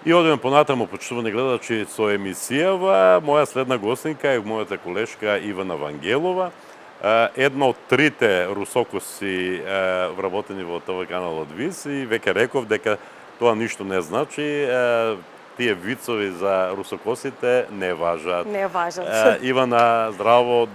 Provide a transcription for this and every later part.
И одиме понатаму, почитувани гледачи, со емисијава. Моја следна гостинка е мојата колешка Ивана Вангелова, една од трите русокоси вработени во ТВ каналот ВИС, и веќе реков дека тоа ништо не значи. Тие вицови за русокосите не важат. Не важат. Ивана, здраво,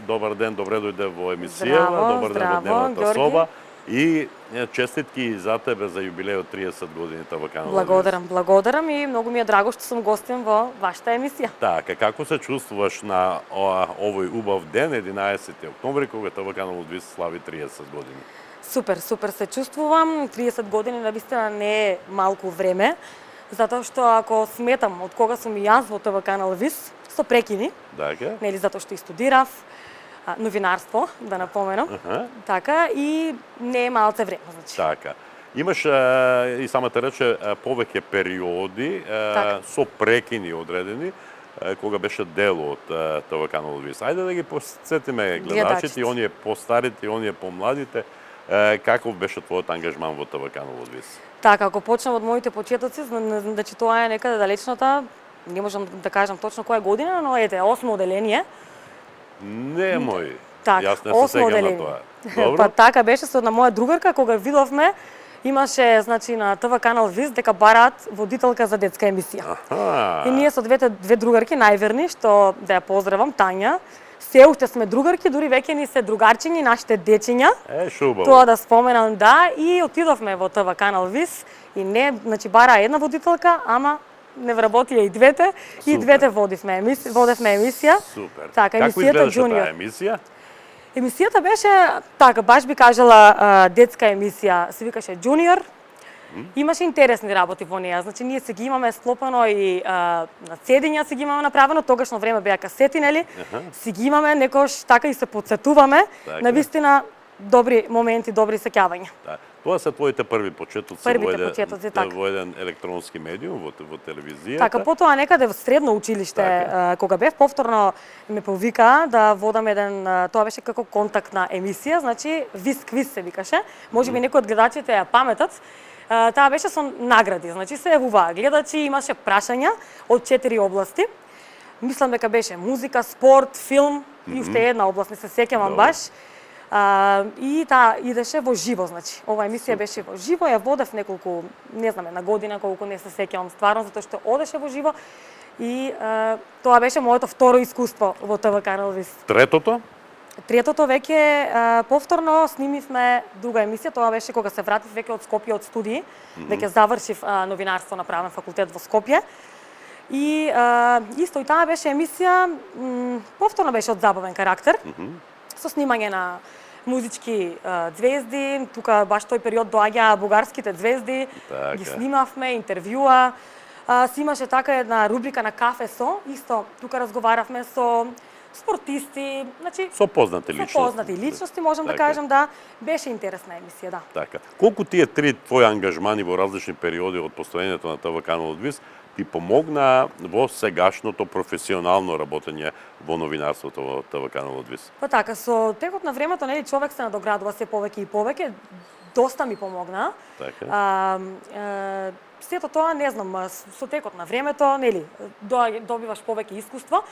добар ден, добре дојде во емисијава, добар ден во дневната соба. И честитки за тебе за јубилејот 30 години ТВ каналот. Благодарам и многу ми е драго што сум гостин во вашата емисија. Така, како се чувствуваш на овој убав ден, 11 октомври, кога ТВ каналот ВИС слави 30 години? Супер се чувствувам. 30 години навистина не е малку време, затоа што ако сметам од кога сум и јас во ТВ канал ВИС, со прекини, нели затоа што и студирав новинарство, да напоменам. Така, и не е малце време, значи. Така. Имаш, и самата рече, повеќе периоди со прекини одредени, кога беше дел од ТВ канал ВИС. Ајде да ги посетиме гледачите, и оние постарите, и оние помладите, каков беше твојот ангажман во ТВ каналот ВИС? Така, ако почнем од моите почетоци, значи тоа е некаде далечната, не можам да кажам точно која година, но ете, 8 оделение. Не мој. Так, јас не се секам на тоа. Добро? Па така беше со една моја другарка, кога видовме, имаше значи на ТВ канал ВИС дека бараат водителка за детска емисија. И ние со две другарки најверни, што да ја поздравам, Тања, се уште сме другарки, дури веќе ни се другарчиња, нашите дечиња. Шубаво. Тоа да споменам, да, и отидовме во ТВ канал ВИС и не, значи бара една водителка, ама не вработија и двете. Супер. И двете водевме емисија. Супер. Така, како изгледаше таа емисија? Емисијата беше, така, баш би кажала, детска емисија, се викаше Junior. Имаше интересни работи во неја, значи ние се ги имаме склопено и на цедиња се ги имаме направено, тогашно време беа касети, нели? Си ги имаме, некош така и се подсетуваме, на вистина добри моменти, добри сеќавања. Да. Тоа се твоите први почетоци во еден електронски медиум, во телевизијата. Така, потоа некаде во средно училиште, кога бев, повторно ме повика да водам еден, тоа беше како контактна емисија, значи ВИС квиз се викаше. Можеби некои од гледачите ја паметат. Таа беше со награди, значи се јавуваа гледачи, имаше прашања од 4 области. Мислам дека беше музика, спорт, филм и уште една област, не се сеќавам баш. И таа идеше во живо, значи. Ова емисија беше во живо, ја водев неколку, не знам, една година, колку не се сеќавам стварно, затоа што одеше во живо. И тоа беше моето второ искуство во ТВ канал ВИС. Третото веќе повторно снимивме друга емисија, тоа беше кога се вратив веќе од Скопје од студии, веќе завршив новинарство на правен факултет во Скопје. И исто и таа беше емисија, повторно беше од забавен карактер, со снимање на музички звезди, тука баш тој период доаѓаа бугарските звезди, ги снимавме, интервјуа. Си имаше така една рубрика на Кафе со, исто тука разговаравме со спортисти, значи со познати личности, можам да кажам, да, беше интересна емисија, да. Така. Колку тие три твои ангажмани во различни периоди од постоењето на ТВ каналот ВИС ти помогна во сегашното професионално работење во новинарството во ТВ каналот ВИС? Па така, со текот на времето, нели, човек се надоградува се повеќе и повеќе, доста ми помогна. Така. Сето тоа, не знам, со текот на времето, нели, добиваш повеќе искуство.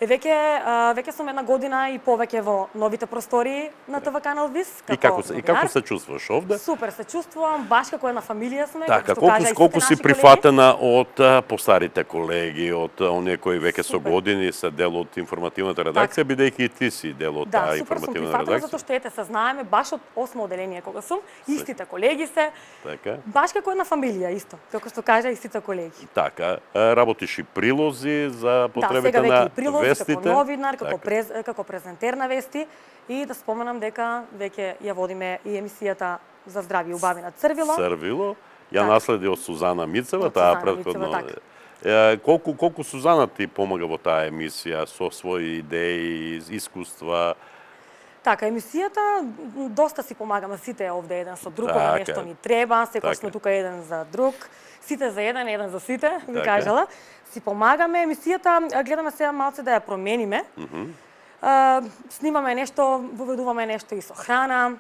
Веќе сум една година и повеќе во новите простории на ТВ канал ВИС. И како се чувствуваш овде? Супер се чувствувам, баш како една фамилија сме. Така, колку си прифатена од постарите колеги, од оние кои веќе со години се дел од информативната редакција, бидејќи и ти си дел од таа информативна редакција? Да, супер сум прифатена, затоа што ете се знаеме баш од 8 оделение кога сум, истите колеги се. Така. Баш како една фамилија исто, како што кажа истите колеги. Така, работиш и прилози за потребите на вестите. Како новинар, како презентер на вести, и да споменам дека веќе ја водиме и емисијата за здравје и убави на Црвило. Црвило, ја наследи од Сузана Мицева, таа претходно. Колку Сузана ти помага во таа емисија со своји идеи, искуства? Така, емисијата доста си помагаме сите овде еден со друг, кога нешто ни треба, секој сме тука еден за друг, сите за еден, еден за сите, би кажала. Си помагаме, емисијата гледаме сега малце да ја промениме. Снимаме нешто, воведуваме нешто и со храна,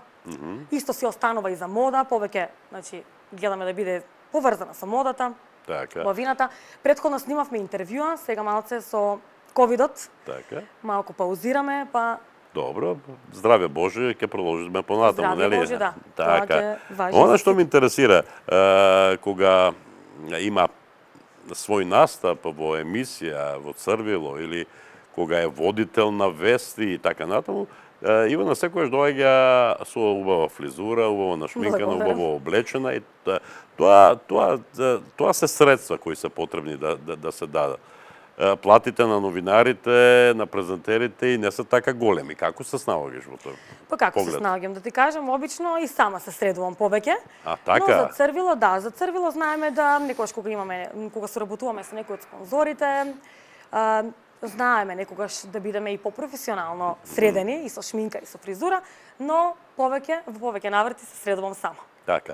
Исто си останува и за мода, повеќе, значи, гледаме да биде поврзана со модата, Така, лавината. Претходно снимавме интервјуа, сега малце со ковидот, така. малку паузираме, па Добро, здраве Боже, ќе продолжиме понатаму, Здравје нели? Боже, да. Тоа Така. ќе важи Она за што ме интересира, кога има свој настап во емисија во Црвило или кога е водител на вести и така натаму, Ивана секогаш доаѓа со убава фризура, убаво нашминкана, Благодарам. убаво облечена и тоа се средства кои се потребни да се дадат. Платите на новинарите, на презентерите и не се така големи. Како се снаоѓаш во тоа? Па како се поглед? снаоѓам, да ти кажам, обично и сама се средувам повеќе. А, Но така? за Црвило, да, за Црвило знаеме да некогаш кога соработуваме со некои од спонзорите, знаеме некогаш да бидеме и попрофесионално средени и со шминка и со фризура, но во повеќе наврати се средувам сама. Така.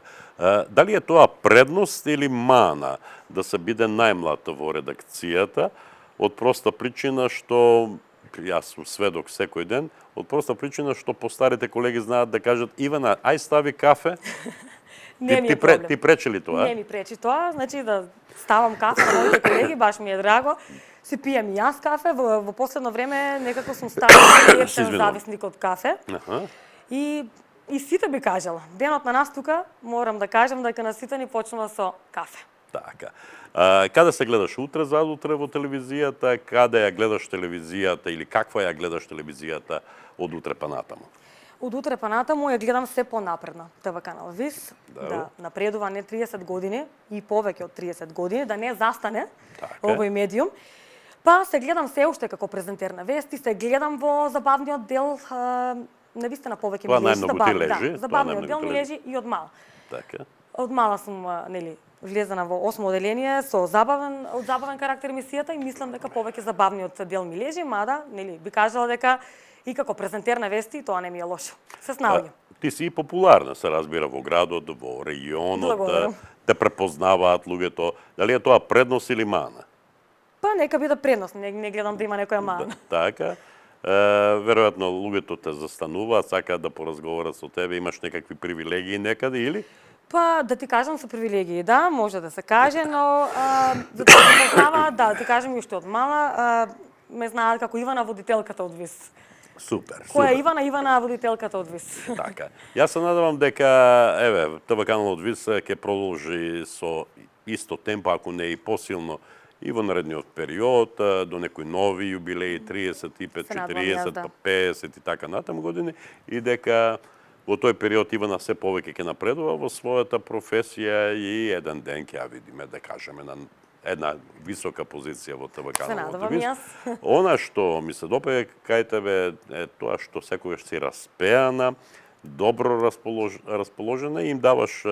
Дали е тоа предност или мана да се биде најмлад во редакцијата, од проста причина што јас сум сведок секој ден, од проста причина што постарите колеги знаат да кажат Ивана, ај стави кафе. Не ми е проблем. Ти пречи ли тоа? Не ми пречи тоа, значи да ставам кафе на моите колеги, баш ми е драго. Си пијам и јас кафе, во последно време некако сум ставила зависник од кафе. Аха. И сите би кажала, денот на нас тука, морам да кажам дека на сите ни почнува со кафе. Така. Каде се гледаш утре, задутре во телевизијата, каде ја гледаш телевизијата или каква ја гледаш телевизијата од утре па натаму? Од утре па натаму ја гледам се понапредна. ТВ канал ВИС, да напредува не 30 години и повеќе од 30 години, да не застане овој медиум. Па се гледам се уште како презентер на вести, се гледам во забавниот дел, навистина повеќе ми лежи. Најмногу ти лежи? Да, забавниот дел ми лежи и од мала. Така. Од мала сум, нели, влезена во 8 оделение со забавен карактер емисијата и мислам дека повеќе забавниот дел ми лежи, мада, нели, би кажала дека и како презентер на вести тоа не ми е лошо. Се снаоѓам. Ти си и популарна, се разбира, во градот, во регионот, Благодарам. те препознаваат луѓето. Дали е тоа предност или мана? Па нека биде предност, не гледам да има некоја мана. Така. Веројатно луѓето те застануваат, сакаат да поразговарат со тебе, имаш некакви привилегии некаде или? Па да ти кажам со привилегии, да, може да се каже, но за да се познава, да ти кажам и уште од мала, ме знаат како Ивана водителката од ВИС. Супер. Која е Ивана? Ивана водителката од ВИС. Така. Јас се надевам дека ТВ каналот ВИС ќе продолжи со исто темпо, ако не и посилно, и во наредниот период, до некои нови јубилеи, 35, 40, 50 и така натаму години, и дека во тој период Ивана се повеќе ќе напредува во својата професија и еден ден ќе ја видиме, да кажеме, на една висока позиција во ТВ каналот ВИС. Она што ми се допаѓа кај тебе е тоа што секогаш си распеана, добро расположена и им даваш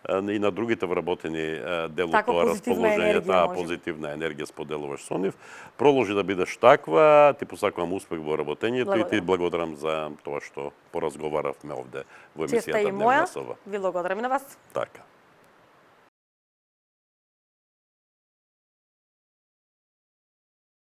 и на другите вработени дел од тоа расположение, таа позитивна енергија споделуваш со нив. Продолжи да бидеш таква, ти посакувам успех во работењето и ти благодарам за тоа што поразговаравме овде во емисијата Дневна Сова. Ви благодарам и на вас. Така.